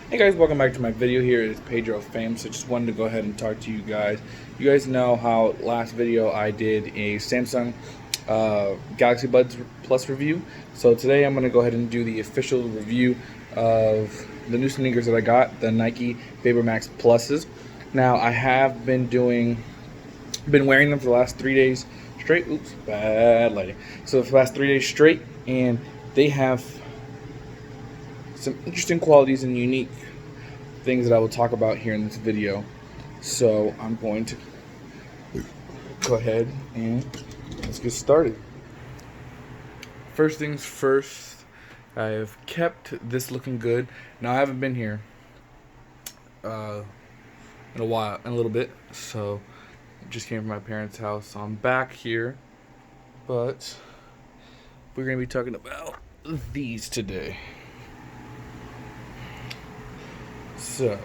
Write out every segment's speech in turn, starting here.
Hey guys, welcome back to my video. Here is Pedro of Fame. So just wanted to go ahead and talk to you guys. You guys know how last video I did a Samsung Galaxy Buds Plus review. So today I'm going to go ahead and do the official review of the new sneakers that I got, the Nike vapormax Pluses. Now I have been wearing them for the last 3 days straight. Oops, bad lighting. So for the last 3 days straight, and they have some interesting qualities and unique things that I will talk about here in this video. So I'm going to go ahead and let's get started. First things first, I have kept this looking good. Now I haven't been here in a little bit, so I just came from my parents' house, so I'm back here. But we're going to be talking about these today. So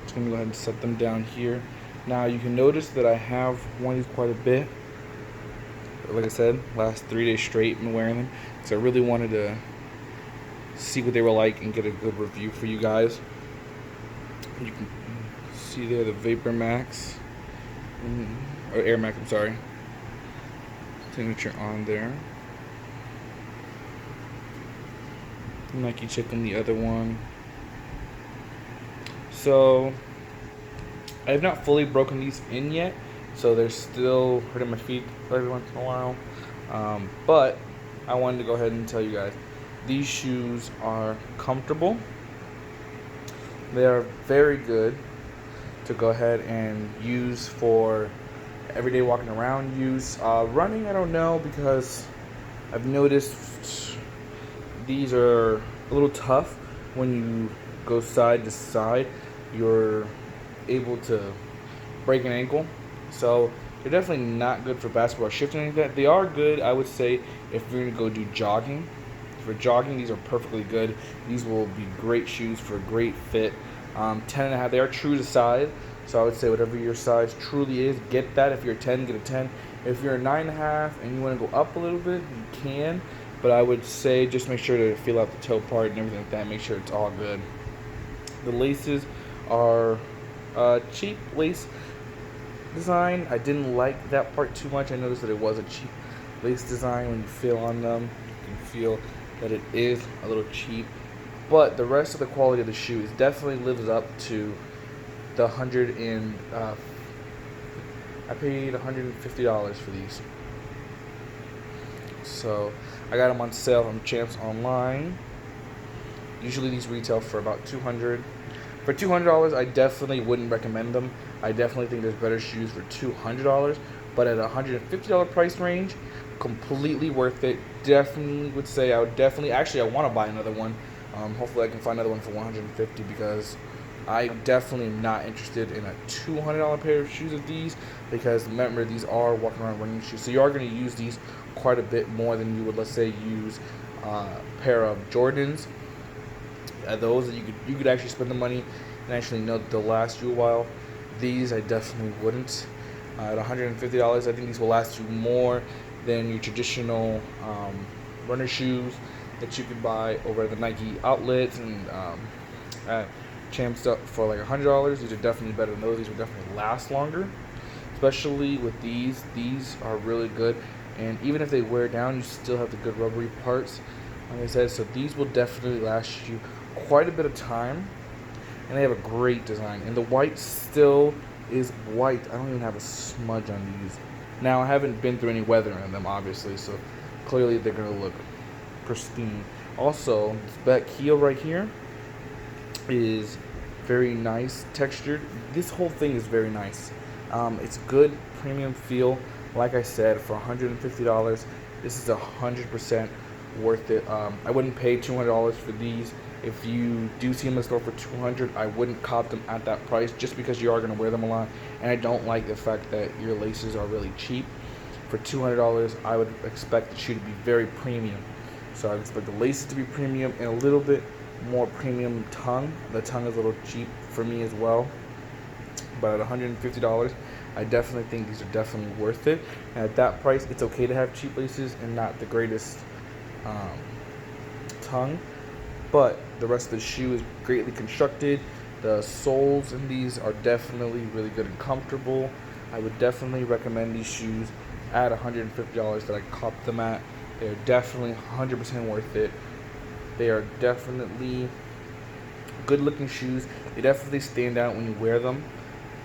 just going to go ahead and set them down here. Now you can notice that I have worn these quite a bit. Like I said, last 3 days straight been wearing them. So I really wanted to see what they were like and get a good review for you guys. You can see there the Vapor Max, or Air Max, I'm sorry. Signature on there. Nike Chicken, the other one. So I have not fully broken these in yet, so they're still hurting my feet every once in a while. But I wanted to go ahead and tell you guys, these shoes are comfortable. They are very good to go ahead and use for everyday walking around use. Running, I don't know, because I've noticed these are a little tough when you go side to side. You're able to break an ankle, so they're definitely not good for basketball shifting like that. They are good, I would say, if you're gonna go do jogging. For jogging, these are perfectly good. These will be great shoes for a great fit. 10 and a half, they are true to size, so I would say whatever your size truly is, get that. If you're a 10, get a 10. If you're a 9.5 and you want to go up a little bit, you can, but I would say just make sure to feel out the toe part and everything like that. Make sure it's all good. The laces are cheap lace design. I didn't like that part too much. I noticed that it was a cheap lace design. When you feel on them, you can feel that it is a little cheap. But the rest of the quality of the shoe is definitely lives up to the I paid $150 for these. So I got them on sale from Champs Online. Usually these retail for about $200. For $200, I definitely wouldn't recommend them. I definitely think there's better shoes for $200, but at a $150 price range, completely worth it. Definitely would say I would definitely. Actually, I want to buy another one. Hopefully, I can find another one for $150 because I definitely am not interested in a $200 pair of shoes of these, because remember, these are walking around running shoes, so you are going to use these quite a bit more than you would, let's say, use a pair of Jordans. Those that you could actually spend the money and actually know that they'll last you a while. These I definitely wouldn't. At $150, I think these will last you more than your traditional runner shoes that you could buy over at the Nike outlets and at Champs Up for like $100. These are definitely better than those. These will definitely last longer, especially with these. These are really good, and even if they wear down, you still have the good rubbery parts, like I said. So these will definitely last you quite a bit of time, and they have a great design, and the white still is white. I don't even have a smudge on these. Now I haven't been through any weather on them, obviously, so clearly they're gonna look pristine. Also, this back heel right here is very nice textured. This whole thing is very nice. It's good premium feel. Like I said, for $150, this is 100% worth it. I wouldn't pay $200 for these. If you do see them in the store for $200, I wouldn't cop them at that price, just because you are going to wear them a lot, and I don't like the fact that your laces are really cheap. For $200, I would expect the shoe to be very premium. So I would expect the laces to be premium and a little bit more premium tongue. The tongue is a little cheap for me as well. But at $150, I definitely think these are definitely worth it. And at that price, it's okay to have cheap laces and not the greatest tongue. but the rest of the shoe is greatly constructed. The soles in these are definitely really good and comfortable. I would definitely recommend these shoes at $150 that I copped them at. They're definitely 100% worth it. They are definitely good looking shoes. They definitely stand out when you wear them.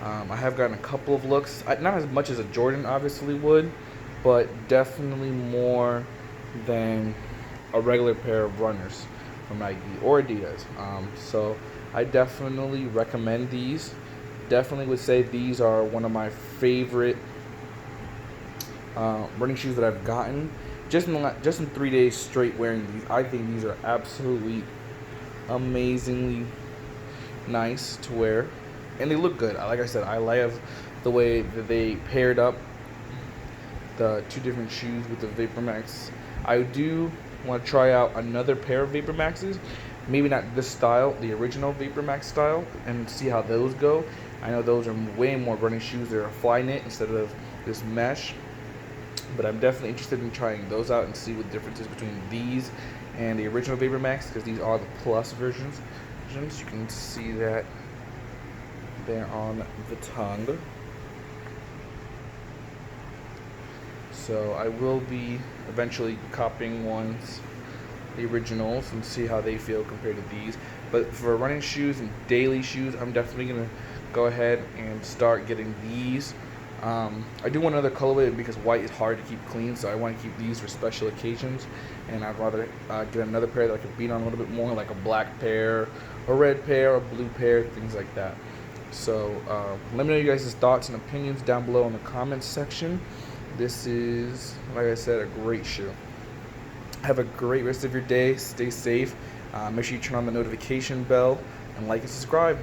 I have gotten a couple of looks, not as much as a Jordan obviously would, but definitely more than a regular pair of runners from Nike or Adidas. So I definitely recommend these. Definitely would say these are one of my favorite running shoes that I've gotten. Just in 3 days straight wearing these, I think these are absolutely amazingly nice to wear, and they look good. Like I said, I love the way that they paired up the two different shoes with the vapormax. I do want to try out another pair of vapormaxes, maybe not this style, the original vapormax style, and see how those go. I know those are way more running shoes. They're a fly knit instead of this mesh, but I'm definitely interested in trying those out and see what the difference is between these and the original vapormax, because these are the plus versions. You can see that there on the tongue. So I will be eventually copying the originals, and see how they feel compared to these. But for running shoes and daily shoes, I'm definitely gonna go ahead and start getting these. I do want another colorway because white is hard to keep clean, so I want to keep these for special occasions. And I'd rather get another pair that I can beat on a little bit more, like a black pair, a red pair, a blue pair, things like that. So let me know you guys' thoughts and opinions down below in the comments section. This is, like I said, a great shoe. Have a great rest of your day. Stay safe. Make sure you turn on the notification bell and like and subscribe.